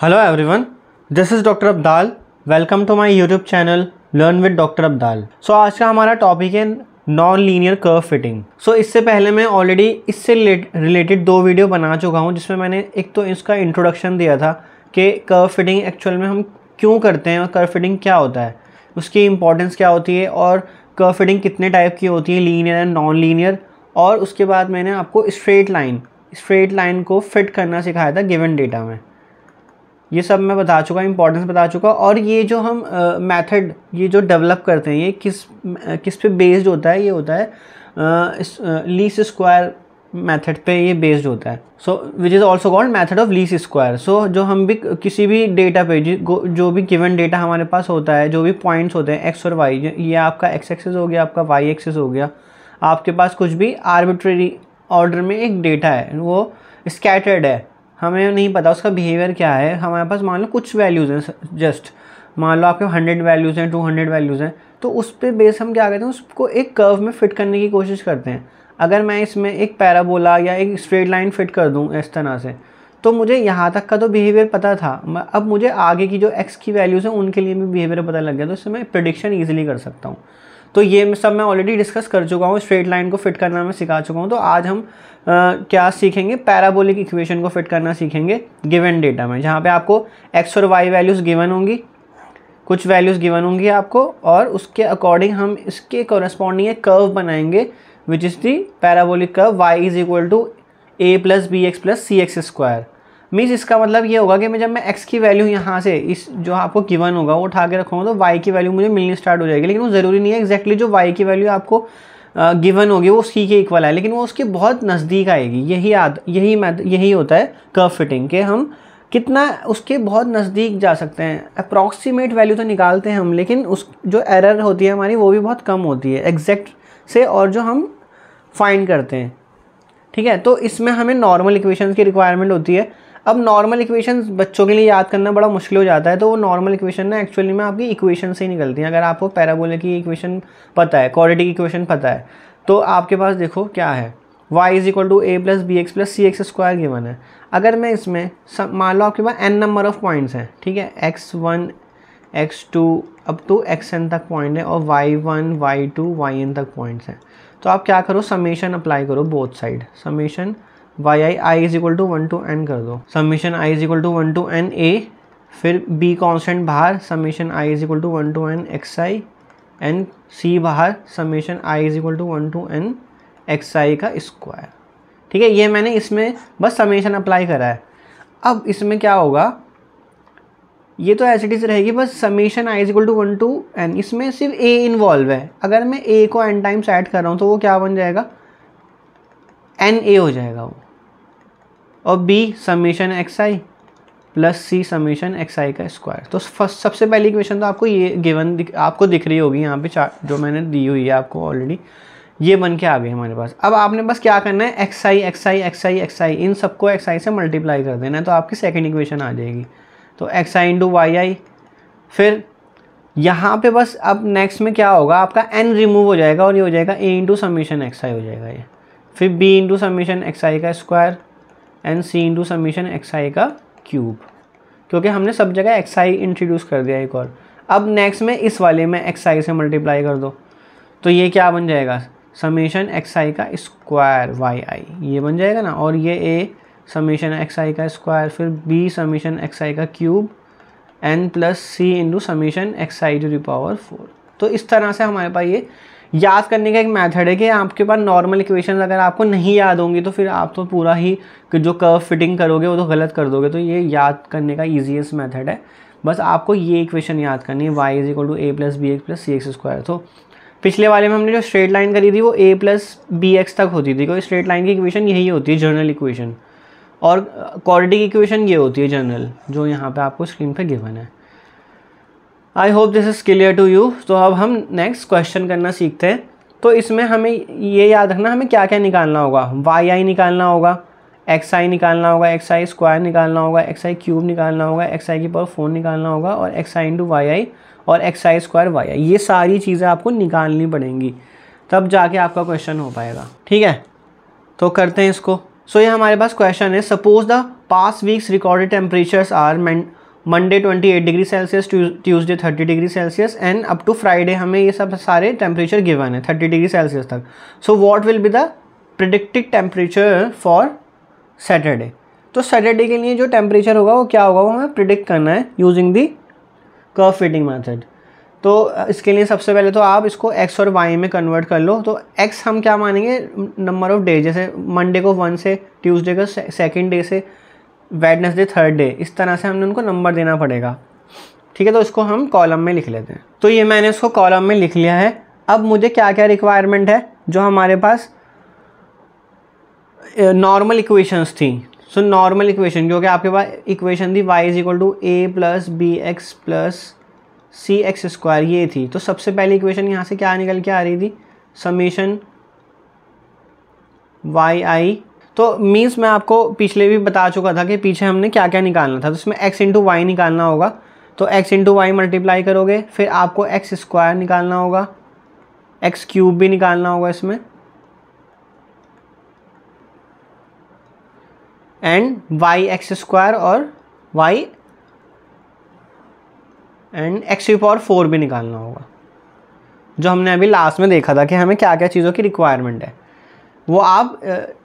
Hello everyone, this is Dr. Abdal. Welcome to my YouTube channel Learn with Dr. Abdal. So आज का हमारा topic है non linear curve fitting. सो इससे पहले मैं ऑलरेडी इससे रिलेटेड 2 वीडियो बना चुका हूँ जिसमें मैंने एक तो इसका इंट्रोडक्शन दिया था कि कर्व फिटिंग एक्चुअल में हम क्यों करते हैं और कर्व फिटिंग क्या होता है, उसकी इंपॉर्टेंस क्या होती है और कर्व फिटिंग कितने टाइप की होती है, लीनियर एंड नॉन लीनियर. और उसके बाद मैंने आपको स्ट्रेट लाइन को फिट करना सिखाया था गिवन डेटा में. ये सब मैं बता चुका, इंपॉर्टेंस बता चुका. और ये जो हम मेथड ये जो डेवलप करते हैं ये किस पे बेस्ड होता है, ये होता है लीस्ट स्क्वायर मेथड पे ये बेस्ड होता है. So which is also called method of least square. So जो हम भी किसी भी डेटा पे जो भी गिवन डेटा हमारे पास होता है, जो भी पॉइंट्स होते हैं एक्स और वाई, ये आपका एक्स एक्सिस हो गया, आपका वाई एक्सिस हो गया, आपके पास कुछ भी आर्बिट्रेरी ऑर्डर में एक डेटा है, वो स्कैटर्ड है, हमें नहीं पता उसका बिहेवियर क्या है. हमारे पास मान लो कुछ वैल्यूज़ हैं, जस्ट मान लो आपके 100 वैल्यूज़ हैं, 200 वैल्यूज़ हैं, तो उस पे बेस हम क्या करते हैं, उसको एक कर्व में फिट करने की कोशिश करते हैं. अगर मैं इसमें एक पैराबोला या एक स्ट्रेट लाइन फिट कर दूं इस तरह से, तो मुझे यहाँ तक का तो बिहेवियर पता था. अब मुझे आगे की जो एक्स की वैल्यूज़ हैं उनके लिए भी बिहेवियर पता लग गया, तो इससे मैं प्रेडिक्शन ईजिली कर सकता हूँ. तो ये सब मैं ऑलरेडी डिस्कस कर चुका हूँ, स्ट्रेट लाइन को फिट करना मैं सिखा चुका हूँ. तो आज हम क्या सीखेंगे, पैराबोलिक इक्वेशन को फिट करना सीखेंगे गिवन डेटा में, जहाँ पे आपको एक्स और वाई वैल्यूज़ गिवन होंगी, कुछ वैल्यूज़ गिवन होंगी आपको, और उसके अकॉर्डिंग हम इसके कॉरेस्पॉन्डिंग एक कर्व बनाएंगे which is the parabolic curve y is equal to a plus b x plus c x square. Means इसका मतलब ये होगा कि जब मैं x की वैल्यू यहाँ से इस जो आपको गिवन होगा वो उठा के रखूँगा तो y की वैल्यू मुझे मिलनी स्टार्ट हो जाएगी. लेकिन वो ज़रूरी नहीं है एग्जैक्टली जो y की वैल्यू आपको गिवन होगी वो c के इक्वल है, लेकिन वो उसके बहुत नज़दीक आएगी. यही होता है कर्व फिटिंग के हम कितना उसके बहुत नज़दीक जा सकते हैं. अप्रॉक्सीमेट वैल्यू तो निकालते हैं हम, लेकिन उस जो एरर होती है हमारी वो भी बहुत कम होती है एग्जैक्ट से और जो हम फाइंड करते हैं. ठीक है, तो इसमें हमें नॉर्मल इक्वेशंस की रिक्वायरमेंट होती है. अब नॉर्मल इक्वेशंस बच्चों के लिए याद करना बड़ा मुश्किल हो जाता है, तो वो नॉर्मल इक्वेशन ना एक्चुअली में आपकी इक्वेशन से ही निकलती हैं. अगर आपको पैराबोलिक की इक्वेशन पता है, क्वाड्रेटिक इक्वेशन पता है, तो आपके पास देखो क्या है, y is equal to a plus b x plus c x square given है. अगर मैं इसमें मान लो आपके पास n नंबर ऑफ पॉइंट्स हैं, ठीक है, x1 x2 up to xn तक पॉइंट है, और y1 y2 yn तक पॉइंट्स हैं. तो आप क्या करो, समेशन अप्लाई करो both side. Summation i is equal to 1 to n कर दो. Summation i is equal to 1 to n a, फिर b कॉन्स्टेंट बाहर, summation i is equal to 1 to n xi, n c बाहर, summation i is equal to 1 to n xi का square. ठीक है, ये मैंने इसमें बस समेशन अप्लाई करा है. अब इसमें क्या होगा, ये तो एज इट इज़ रहेगी, बस summation i is equal to 1 to n, इसमें सिर्फ a इन्वॉल्व है. अगर मैं a को n टाइम्स ऐड कर रहा हूँ तो वो क्या बन जाएगा, na हो जाएगा वो, और b summation xi plus c summation xi का स्क्वायर. तो फर्स्ट सबसे पहली इक्वेशन तो आपको ये गिवन आपको दिख रही होगी यहाँ पे चार्ट जो मैंने दी हुई है आपको ऑलरेडी, ये बन के आ गई हमारे पास. अब आपने बस क्या करना है, xi इन सबको xi से मल्टीप्लाई कर देना है, तो आपकी सेकेंड इक्वेशन आ जाएगी. तो xi इंटू yi, फिर यहाँ पे बस अब नेक्स्ट में क्या होगा, आपका n रिमूव हो जाएगा और ये हो जाएगा a इंटू समेशन xi हो जाएगा ये, फिर b इंटू समेशन xi का square, n c into summation xi का क्यूब, क्योंकि हमने सब जगह xi इंट्रोड्यूस कर दिया एक और. अब नेक्स्ट में इस वाले में xi से मल्टीप्लाई कर दो, तो ये क्या बन जाएगा, समेशन xi का स्क्वायर yi, ये बन जाएगा ना, और ये a समेशन xi का स्क्वायर, फिर b समेशन xi का cube, n plus c into summation xi to the power 4. तो इस तरह से हमारे पास ये याद करने का एक मेथड है कि आपके पास नॉर्मल इक्वेशन अगर आपको नहीं याद होंगी तो फिर आप तो पूरा ही जो कर्व फिटिंग करोगे वो तो गलत कर दोगे. तो ये याद करने का ईजीएस्ट मेथड है, बस आपको ये इक्वेशन याद करनी है, y is equal to a plus b x plus c x square. तो पिछले वाले में हमने जो स्ट्रेट लाइन करी थी वो a प्लस बी एक्स तक होती थी, क्योंकि स्ट्रेट लाइन की इक्वेशन यही होती है जनरल इक्वेशन, और क्वाड्रेटिक इक्वेशन ये होती है जनरल जो यहाँ पे आपको स्क्रीन पे गिवन है. I hope this is clear to you. तो अब हम नेक्स्ट क्वेश्चन करना सीखते हैं. तो इसमें हमें ये याद रखना हमें क्या क्या निकालना होगा, yi निकालना होगा, xi निकालना होगा, xi स्क्वायर निकालना होगा, xi क्यूब निकालना होगा, xi की पावर 4 निकालना होगा, और xi इंटू yi और xi स्क्वायर yi. ये सारी चीज़ें आपको निकालनी पड़ेंगी, तब जाके आपका क्वेश्चन हो पाएगा. ठीक है, तो करते हैं इसको. सो ये हमारे पास क्वेश्चन है, suppose the past weeks recorded temperatures are Monday 28 degree Celsius, Tuesday 30 degree Celsius and up to Friday हमें ये सब सारे टेम्परेचर गिवन है 30 डिग्री सेल्सियस तक। So what will be the predicted temperature for Saturday. तो Saturday के लिए जो टेम्परेचर होगा वो क्या होगा, वो हमें प्रिडिक्ट करना है using the curve fitting method. तो इसके लिए सबसे पहले तो आप इसको x और y में कन्वर्ट कर लो। तो x हम क्या मानेंगे, नंबर ऑफ डे, जैसे मंडे को 1 से, ट्यूसडे को 2nd डे से, वेडनेसडे 3rd डे, इस तरह से हमने उनको नंबर देना पड़ेगा। ठीक है, तो इसको हम कॉलम में लिख लेते हैं। तो ये मैंने इसको कॉलम में लिख लिया है। अब मुझे क्या क्या रिक्वायरमेंट है, जो हमारे पास नॉर्मल इक्वेशंस थी। सो नॉर्मल इक्वेशन, क्योंकि आपके पास इक्वेशन थी y = a + bx + cx², ये थी। तो सबसे पहली इक्वेशन यहाँ से क्या निकल के आ रही थी, समेशन yi। तो मीन्स मैं आपको पिछले भी बता चुका था कि पीछे हमने क्या क्या निकालना था। तो इसमें x × y निकालना होगा। तो x × y मल्टीप्लाई करोगे, फिर आपको x² निकालना होगा, x³ भी निकालना होगा इसमें, एंड yx² और y एंड x⁴ भी निकालना होगा, जो हमने अभी लास्ट में देखा था कि हमें क्या क्या चीज़ों की रिक्वायरमेंट है। वो आप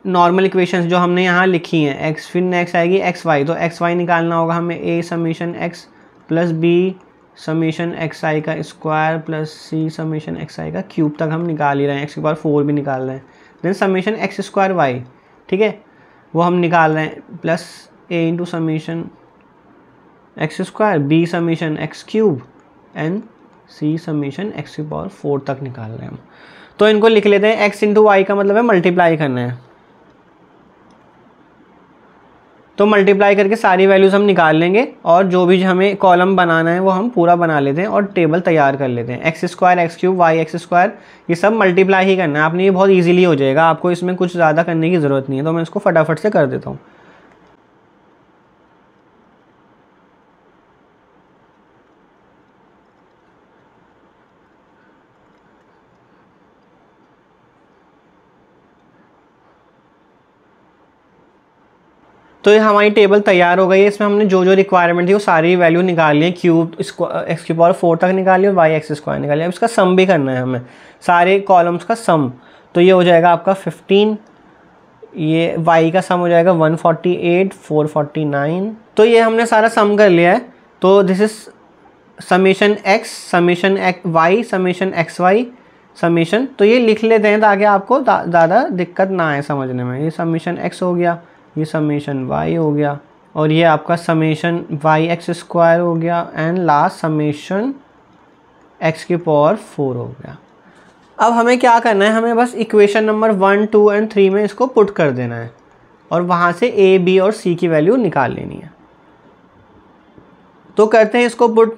नॉर्मल इक्वेशंस जो हमने यहाँ लिखी हैं, x, फिर नेक्स्ट आएगी xy। तो xy निकालना होगा हमें, a summation x + b summation xi का स्क्वायर + c समेशन xi का क्यूब तक हम निकाल ही रहे हैं, x⁴ भी निकाल रहे हैं। देन समेशन x² y, ठीक है, वो हम निकाल रहे हैं, plus a × summation x², b summation x³ and c summation x⁴ तक निकाल रहे हैं हम। तो इनको लिख लेते हैं, x × y का मतलब है मल्टीप्लाई करना है। तो मल्टीप्लाई करके सारी वैल्यूज़ हम निकाल लेंगे, और जो भी हमें कॉलम बनाना है वो हम पूरा बना लेते हैं और टेबल तैयार कर लेते हैं। x² x³ y x², ये सब मल्टीप्लाई ही करना है आपने, ये बहुत ईजिली हो जाएगा, आपको इसमें कुछ ज़्यादा करने की ज़रूरत नहीं है। तो मैं इसको फटाफट से कर देता हूँ। तो ये हमारी टेबल तैयार हो गई है। इसमें हमने जो जो रिक्वायरमेंट थी वो सारी वैल्यू निकाल ली है, क्यूब x⁴ तक निकाल लिया और yx² निकाल लिया। अब इसका सम भी करना है हमें, सारे कॉलम्स का सम। तो ये हो जाएगा आपका 15, ये y का सम हो जाएगा 148, 449। तो ये हमने सारा सम कर लिया है। तो this is summation x, summation y, summation xy, summation. तो ये लिख लेते हैं ताकि आपको ज़्यादा दिक्कत ना आए समझने में। ये समेशन x हो गया, ये समेशन y हो गया, और ये आपका समेशन yx² हो गया, एंड लास्ट समेशन x⁴ हो गया। अब हमें क्या करना है, हमें बस इक्वेशन नंबर 1, 2 एंड 3 में इसको पुट कर देना है और वहाँ से a, b और c की वैल्यू निकाल लेनी है। तो करते हैं इसको पुट।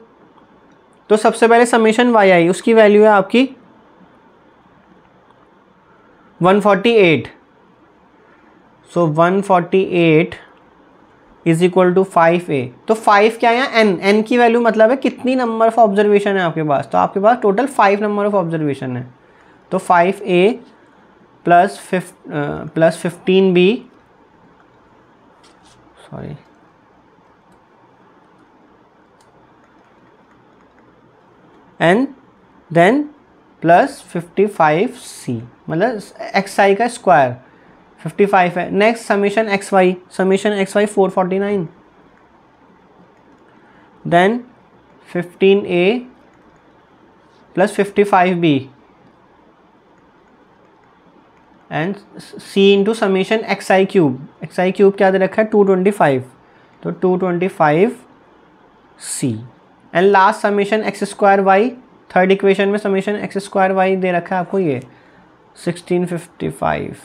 तो सबसे पहले समेशन yi, उसकी वैल्यू है आपकी 148। सो 148 = 5a। तो 5 क्या है, n की वैल्यू मतलब है कितनी नंबर ऑफ ऑब्जर्वेशन है आपके पास। तो आपके पास टोटल 5 नंबर ऑफ ऑब्जर्वेशन है। तो 5a plus 15b, sorry, and then plus 55c, मतलब xi का स्क्वायर 55 है। Next summation xy, summation xy 449, then 15a plus 55b and c into summation xi³ क्या दे रखा है 225, तो 225c and last summation x²y। Third equation में summation x²y दे रखा है आपको ये 1655।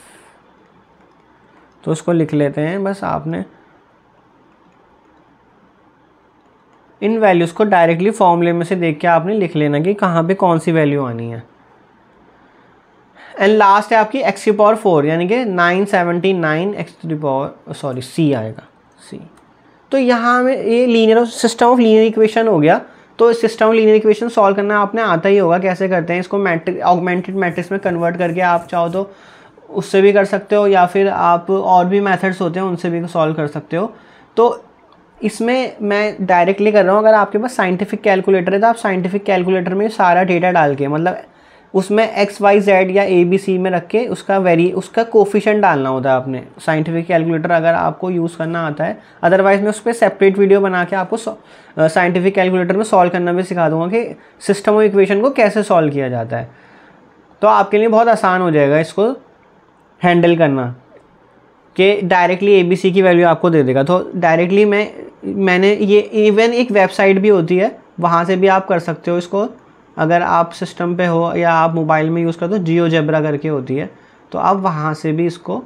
तो उसको लिख लेते हैं। बस आपने इन वैल्यूज़ को डायरेक्टली फॉर्मूले में से देख के आपने लिख लेना कि कहाँ पे कौन सी वैल्यू आनी है। एंड लास्ट है आपकी x⁴, यानी कि 979 c आएगा, c। तो यहाँ हमें ये linear system of linear equation हो गया। तो system of linear equation solve करना आपने आता ही होगा, कैसे करते हैं इसको। ऑगमेंटेड मैट्रिक्स में कन्वर्ट करके आप चाहो तो उससे भी कर सकते हो, या फिर आप और भी मेथड्स होते हैं उनसे भी सॉल्व कर सकते हो। तो इसमें मैं डायरेक्टली कर रहा हूँ। अगर आपके पास साइंटिफिक कैलकुलेटर है तो आप साइंटिफिक कैलकुलेटर में सारा डेटा डाल के, मतलब उसमें XYZ या ABC में रख के उसका कोफिशिएंट डालना होता है आपने। साइंटिफिक कैलकुलेटर अगर आपको यूज़ करना आता है, अदरवाइज़ मैं उस पर सेपरेट वीडियो बना के आपको साइंटिफिक कैलकुलेटर में सॉल्व करना भी सिखा दूंगा कि सिस्टम ऑफ इक्वेशन को कैसे सॉल्व किया जाता है। तो आपके लिए बहुत आसान हो जाएगा इसको हैंडल करना, कि डायरेक्टली ABC की वैल्यू आपको दे देगा। तो डायरेक्टली मैंने ये इवन एक वेबसाइट भी होती है, वहाँ से भी आप कर सकते हो इसको। अगर आप सिस्टम पे हो या आप मोबाइल में यूज़ करते हो, जियोजेब्रा करके होती है, तो आप वहाँ से भी इसको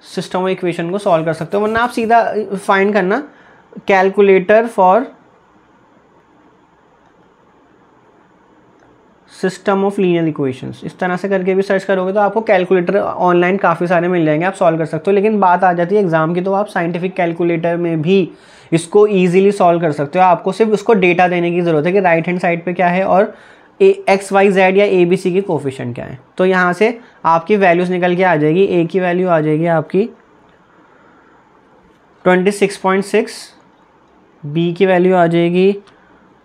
सिस्टम ऑफ इक्वेशन को सॉल्व कर सकते हो। वरना आप सीधा फाइंड करना calculator for system of linear equations, इस तरह से करके भी सर्च करोगे तो आपको कैलकुलेटर ऑनलाइन काफ़ी सारे मिल जाएंगे, आप सॉल्व कर सकते हो। लेकिन बात आ जाती है एग्जाम की, तो आप साइंटिफिक कैलकुलेटर में भी इसको ईजिली सॉल्व कर सकते हो। आपको सिर्फ उसको डेटा देने की ज़रूरत है कि राइट हैंड साइड पे क्या है और XYZ या ABC की कोफिशिएंट क्या है। तो यहाँ से आपकी वैल्यूज़ निकल के आ जाएगी। ए की वैल्यू आ जाएगी आपकी 26.6, बी की वैल्यू आ जाएगी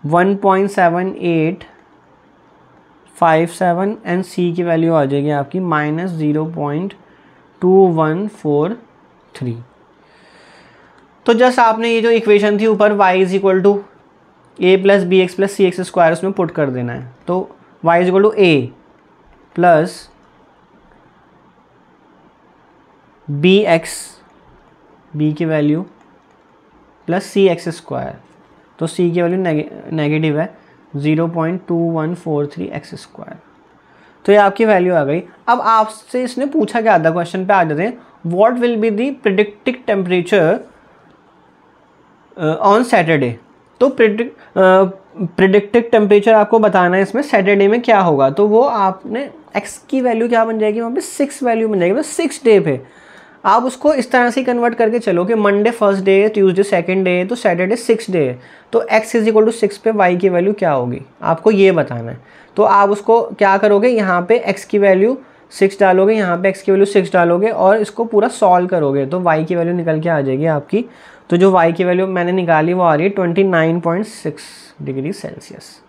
1.7857 एंड सी की वैल्यू आ जाएगी आपकी -0.2143। तो जस्ट आपने ये जो इक्वेशन थी ऊपर y is equal to a plus b x plus c x square उसमें पुट कर देना है। तो y is equal to a plus b x, b की value plus c x square, तो c की वैल्यू नेगेटिव है 0.2143 एक्स स्क्वायर। तो ये आपकी वैल्यू आ गई। अब आपसे इसने पूछा क्या था, क्वेश्चन पे आ जाते हैं, what will be the predicted temperature on Saturday. तो प्रेडिक्टेड टेम्परेचर आपको बताना है इसमें सैटरडे में क्या होगा। तो वो आपने x की वैल्यू क्या बन जाएगी, वहाँ पे 6 वैल्यू बन जाएगी, मतलब 6 डे पे आप उसको इस तरह से कन्वर्ट करके चलो कि मंडे फर्स्ट डे है, ट्यूसडे सेकंड डे है, तो सैटरडे 6 डे है। तो x इज इक्वल टू 6 पे y की वैल्यू क्या होगी आपको ये बताना है। तो आप उसको क्या करोगे, यहाँ पे x की वैल्यू 6 डालोगे, यहाँ पे x की वैल्यू 6 डालोगे और इसको पूरा सॉल्व करोगे तो y की वैल्यू निकल के आ जाएगी आपकी। तो जो y की वैल्यू मैंने निकाली वो आ रही है 29.6 डिग्री सेल्सियस।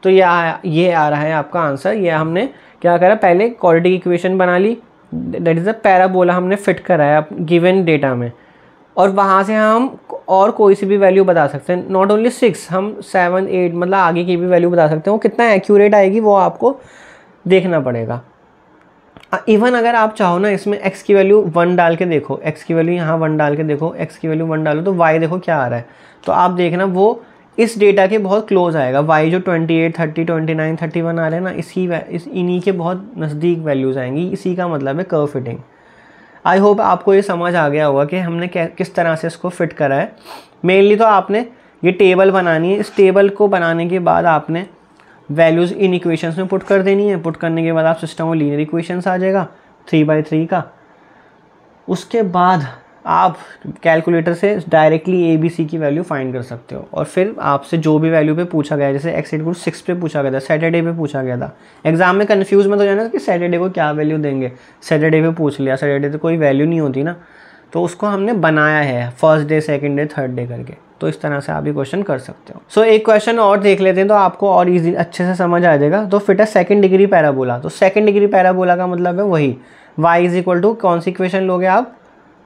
तो ये आ रहा है आपका आंसर। ये हमने क्या करा, पहले क्वाड्रेटिक इक्वेशन बना ली, दैट इज़ अ पैराबोला हमने फिट कराया गिवन डेटा में, और वहाँ से हम और कोई सी भी वैल्यू बता सकते हैं। नॉट ओनली 6, हम 7 8 मतलब आगे की भी वैल्यू बता सकते हैं। वो कितना एक्यूरेट आएगी वो आपको देखना पड़ेगा। इवन अगर आप चाहो ना, इसमें x की वैल्यू 1 डाल के देखो, x की वैल्यू यहाँ 1 डाल के देखो, x की वैल्यू 1 डालो तो y देखो क्या आ रहा है। तो आप देखना वो इस डेटा के बहुत क्लोज आएगा। y जो 28 30 29 31 आ रहे हैं ना, इन्हीं के बहुत नज़दीक वैल्यूज़ आएंगी। इसी का मतलब है कर्व फिटिंग। आई होप आपको ये समझ आ गया होगा कि हमने किस तरह से इसको फिट करा है। मेनली तो आपने ये टेबल बनानी है। इस टेबल को बनाने के बाद आपने वैल्यूज़ इन इक्वेशंस में पुट कर देनी है। पुट करने के बाद आप सिस्टम ऑफ लीनियर इक्वेशंस आ जाएगा 3/3 का। उसके बाद आप कैलकुलेटर से डायरेक्टली ABC की वैल्यू फाइंड कर सकते हो। और फिर आपसे जो भी वैल्यू पे पूछा गया, जैसे x इक्वल 6 पे पूछा गया था, सैटरडे पे पूछा गया था, एग्जाम में कन्फ्यूज मत हो जाना कि सैटरडे को क्या वैल्यू देंगे। सैटरडे पे पूछ लिया, सैटरडे तो कोई वैल्यू नहीं होती ना, तो उसको हमने बनाया है first day second day third day करके। तो इस तरह से आप ये क्वेश्चन कर सकते हो। सो एक क्वेश्चन और देख लेते हैं तो आपको और इजी अच्छे से समझ आ जाएगा। तो फिट है सेकंड डिग्री पैराबोला। तो सेकंड डिग्री पैराबोला का मतलब है वही y इज इक्वल टू, कौन सी इक्वेशन लोगे आप,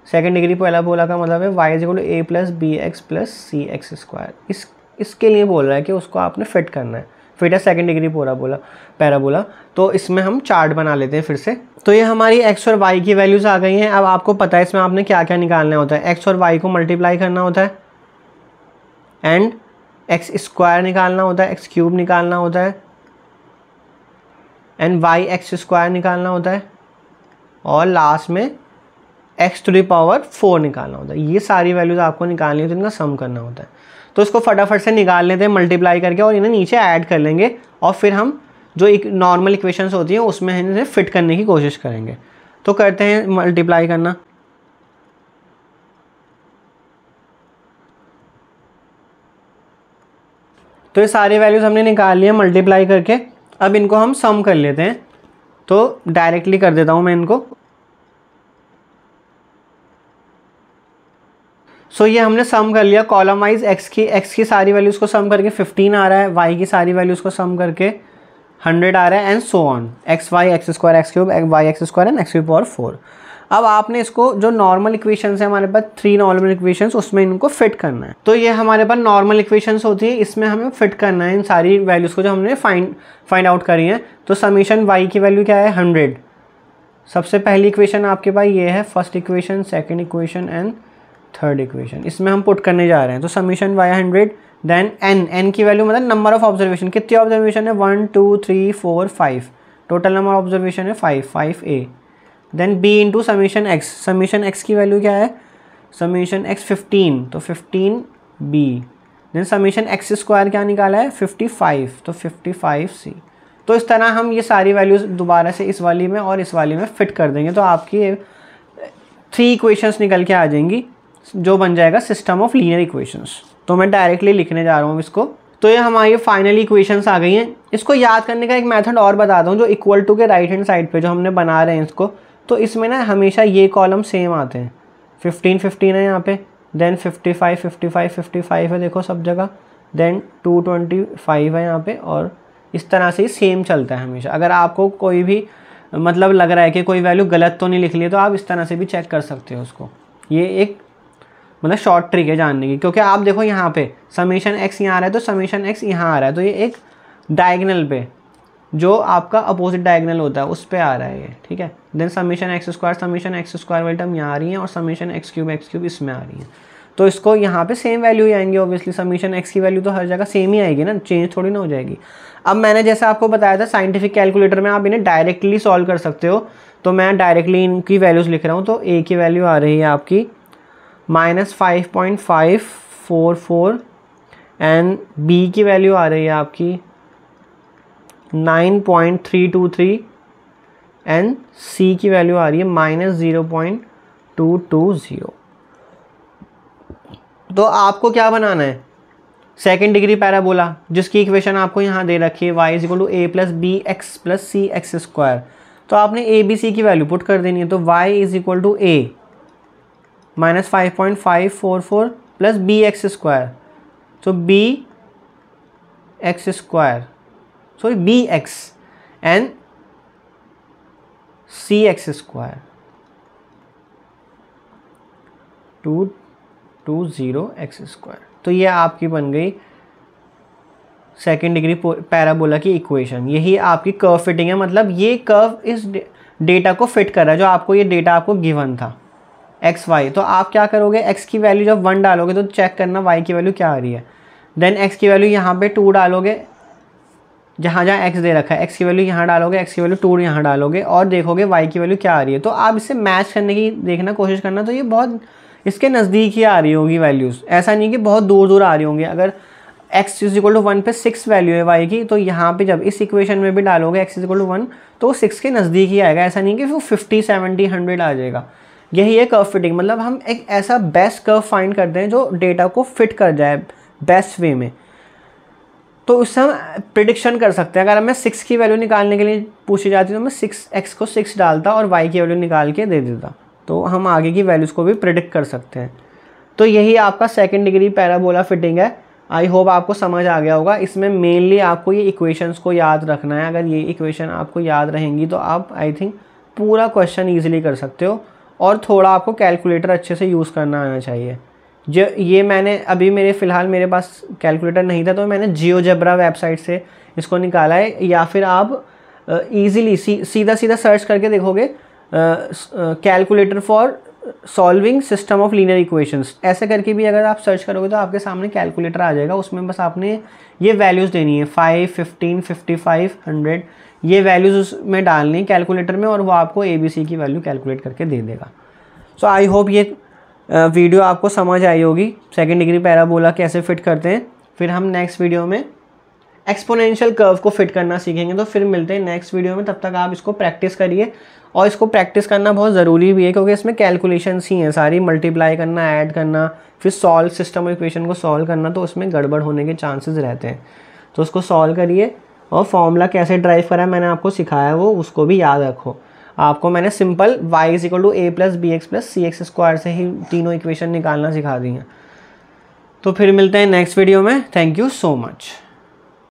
सेकंड डिग्री पैराबोला का मतलब है y is equal to a plus b x plus c x square. इसके लिए बोल रहा है कि उसको आपने फिट करना है। फिट है सेकंड डिग्री पैराबोला। तो इसमें हम चार्ट बना लेते हैं फिर से। तो ये हमारी x और y की वैल्यूज़ आ गई हैं। अब आपको पता है इसमें आपने क्या क्या निकालना होता है। x और y को मल्टीप्लाई करना होता है एंड x स्क्वायर निकालना होता है, x क्यूब निकालना होता है एंड y एक्स स्क्वायर निकालना होता है और लास्ट में x टू द पावर 4 निकालना होता है। ये सारी वैल्यूज़ आपको निकालनी होती है, इनका सम करना होता है। तो इसको फटाफट से निकाल लेते हैं मल्टीप्लाई करके और इन्हें नीचे ऐड कर लेंगे और फिर हम जो एक नॉर्मल इक्वेशंस होती हैं उसमें इन्हें फिट करने की कोशिश करेंगे। तो करते हैं मल्टीप्लाई करना। तो ये सारी वैल्यूज़ हमने निकाल लिए मल्टीप्लाई करके। अब इनको हम सम कर लेते हैं। तो डायरेक्टली कर देता हूँ मैं इनको। सो ये हमने सम कर लिया कॉलम वाइज एक्स की सारी वैल्यूज़ को सम करके 15 आ रहा है, वाई की सारी वैल्यूज़ को सम करके 100 आ रहा है, and so on, x y x square x cube y x square and x की पावर 4। अब आपने इसको जो नॉर्मल इक्वेशंस है हमारे पास 3 नॉर्मल इक्वेशंस, उसमें इनको फिट करना है। तो ये हमारे पास नॉर्मल इक्वेशंस होती है, इसमें हमें फिट करना है इन सारी वैल्यूज़ को जो हमने फाइंड आउट करी है। तो समीशन वाई की वैल्यू क्या है 100। सबसे पहली इक्वेशन आपके पास ये है, first equation, second equation and third equation, इसमें हम पुट करने जा रहे हैं। तो समीशन वाई 100, देन एन की वैल्यू मतलब नंबर ऑफ ऑब्जर्वेशन, कितने ऑब्जर्वेशन है 1 2 3 4 5, टोटल नंबर ऑफ ऑब्जर्वेशन है 5a। Then b into summation x की वैल्यू क्या है, समीशन एक्स 15, तो 15b। Then summation x square क्या निकाला है 55, तो 55c। तो इस तरह हम ये सारी वैल्यूज़ दोबारा से इस वाली में और इस वाली में फिट कर देंगे, तो आपकी 3 इक्वेशंस निकल के आ जाएंगी, जो बन जाएगा सिस्टम ऑफ लीनियर इक्वेशंस। तो मैं डायरेक्टली लिखने जा रहा हूँ इसको। तो ये हमारी फाइनली इक्वेशंस आ गई हैं। इसको याद करने का एक मेथड और बताता हूँ, जो इक्वल टू के राइट हैंड साइड पे जो हमने बना रहे हैं इसको, तो इसमें ना हमेशा ये कॉलम सेम आते हैं। 15 15 है यहाँ पे, देन 55 55 55 है देखो सब जगह, देन 225 है यहाँ पे, और इस तरह से ही सेम चलता है हमेशा। अगर आपको कोई भी मतलब लग रहा है कि कोई वैल्यू गलत तो नहीं लिख ली है, तो आप इस तरह से भी चेक कर सकते हो उसको। ये एक मतलब शॉर्ट ट्रिक है जानने की, क्योंकि आप देखो यहाँ पे समीशन एक्स यहाँ आ रहा है, तो समीशन एक्स यहाँ आ रहा है, तो ये एक डायगनल पे जो आपका अपोजिट डायगनल होता है उस पे आ रहा है ये, ठीक है। देन समीशन एक्स स्क्वायर वाली टर्म यहाँ आ रही है, और समीशन एक्स क्यूब इसमें आ रही है, तो इसको यहाँ पे सेम वैल्यू ही आएंगी। ऑब्वियसली समीशन एक्स की वैल्यू तो हर जगह सेम ही आएगी ना, चेंज थोड़ी ना हो जाएगी। अब मैंने जैसे आपको बताया था साइंटिफिक कैलकुलेटर में आप इन्हें डायरेक्टली सॉल्व कर सकते हो, तो मैं डायरेक्टली इनकी वैल्यूज़ लिख रहा हूँ। तो ए की वैल्यू आ रही है आपकी -5.544, एंड बी की वैल्यू आ रही है आपकी 9.323, एंड सी की वैल्यू आ रही है -0.220। तो आपको क्या बनाना है, सेकेंड डिग्री पैराबोला, जिसकी इक्वेशन आपको यहाँ दे रखी है y = a + bx + cx square. तो आपने a b c की वैल्यू पुट कर देनी है। तो y = a -5.544 + bx स्क्वायर, तो bx square, sorry bx and cx square 220x square. तो ये आपकी बन गई सेकेंड डिग्री पैराबोला की इक्वेशन। यही आपकी कर्व फिटिंग है, मतलब ये कर्व इस डेटा को फिट कर रहा है, जो आपको ये डेटा आपको गिवन था एक्स वाई। तो आप क्या करोगे, एक्स की वैल्यू जब 1 डालोगे तो चेक करना वाई की वैल्यू क्या आ रही है। देन एक्स की वैल्यू यहाँ पे 2 डालोगे, जहाँ जहाँ एक्स दे रखा है एक्स की वैल्यू यहाँ डालोगे, एक्स की वैल्यू 2 यहाँ डालोगे, और देखोगे वाई की वैल्यू क्या आ रही है। तो आप इससे मैच करने की देखना कोशिश करना, तो ये बहुत इसके नज़दीक ही आ रही होगी वैल्यूज़, ऐसा नहीं कि बहुत दूर दूर आ रही होंगी। अगर x = 1 पे 6 वैल्यू है y की, तो यहाँ पे जब इस इक्वेशन में भी डालोगे x = 1, तो वो 6 के नज़दीक ही आएगा, ऐसा नहीं कि वो 50 70 100 आ जाएगा। यही है कर्व फिटिंग, मतलब हम एक ऐसा बेस्ट कर्व फाइंड करते हैं जो डेटा को फिट कर जाए बेस्ट वे में। तो उससे हम प्रिडिक्शन कर सकते हैं। अगर मैं 6 की वैल्यू निकालने के लिए पूछी जाती तो मैं 6x को 6 डालता और y की वैल्यू निकाल के दे देता, तो हम आगे की वैल्यूज़ को भी प्रिडिक्ट कर सकते हैं। तो यही आपका सेकेंड डिग्री पैराबोला फिटिंग है। आई होप आपको समझ आ गया होगा। इसमें मेनली आपको ये इक्वेशंस को याद रखना है। अगर ये इक्वेशन आपको याद रहेंगी तो आप आई थिंक पूरा क्वेश्चन ईजिली कर सकते हो, और थोड़ा आपको कैलकुलेटर अच्छे से यूज़ करना आना चाहिए। जो ये मैंने अभी फ़िलहाल मेरे पास कैलकुलेटर नहीं था, तो मैंने जियोजेब्रा वेबसाइट से इसको निकाला है, या फिर आप ईज़िली सीधा सर्च करके देखोगे calculator for solving system of linear equations, ऐसे करके भी अगर आप सर्च करोगे तो आपके सामने कैलकुलेटर आ जाएगा। उसमें बस आपने ये वैल्यूज़ देनी है 5, 15, 55, 100, ये वैल्यूज़ उसमें डालनी है कैलकुलेटर में, और वो आपको ABC की वैल्यू कैलकुलेट करके दे देगा। सो आई होप ये वीडियो आपको समझ आई होगी, सेकेंड डिग्री पैराबोला कैसे फिट करते हैं। फिर हम नेक्स्ट वीडियो में एक्सपोनेंशियल कर्व को फिट करना सीखेंगे। तो फिर मिलते हैं नेक्स्ट वीडियो में, तब तक आप इसको प्रैक्टिस करिए, और इसको प्रैक्टिस करना बहुत ज़रूरी भी है, क्योंकि इसमें कैलकुलेशंस ही हैं सारी, मल्टीप्लाई करना, ऐड करना, फिर सॉल्व सिस्टम इक्वेशन को सॉल्व करना, तो उसमें गड़बड़ होने के चांसेस रहते हैं। तो उसको सॉल्व करिए, और फॉर्मूला कैसे ड्राइव करा है मैंने आपको सिखाया वो उसको भी याद रखो। आपको मैंने simple y = a + bx + cx² से ही तीनों इक्वेशन निकालना सिखा दी हैं। तो फिर मिलते हैं नेक्स्ट वीडियो में। Thank you so much.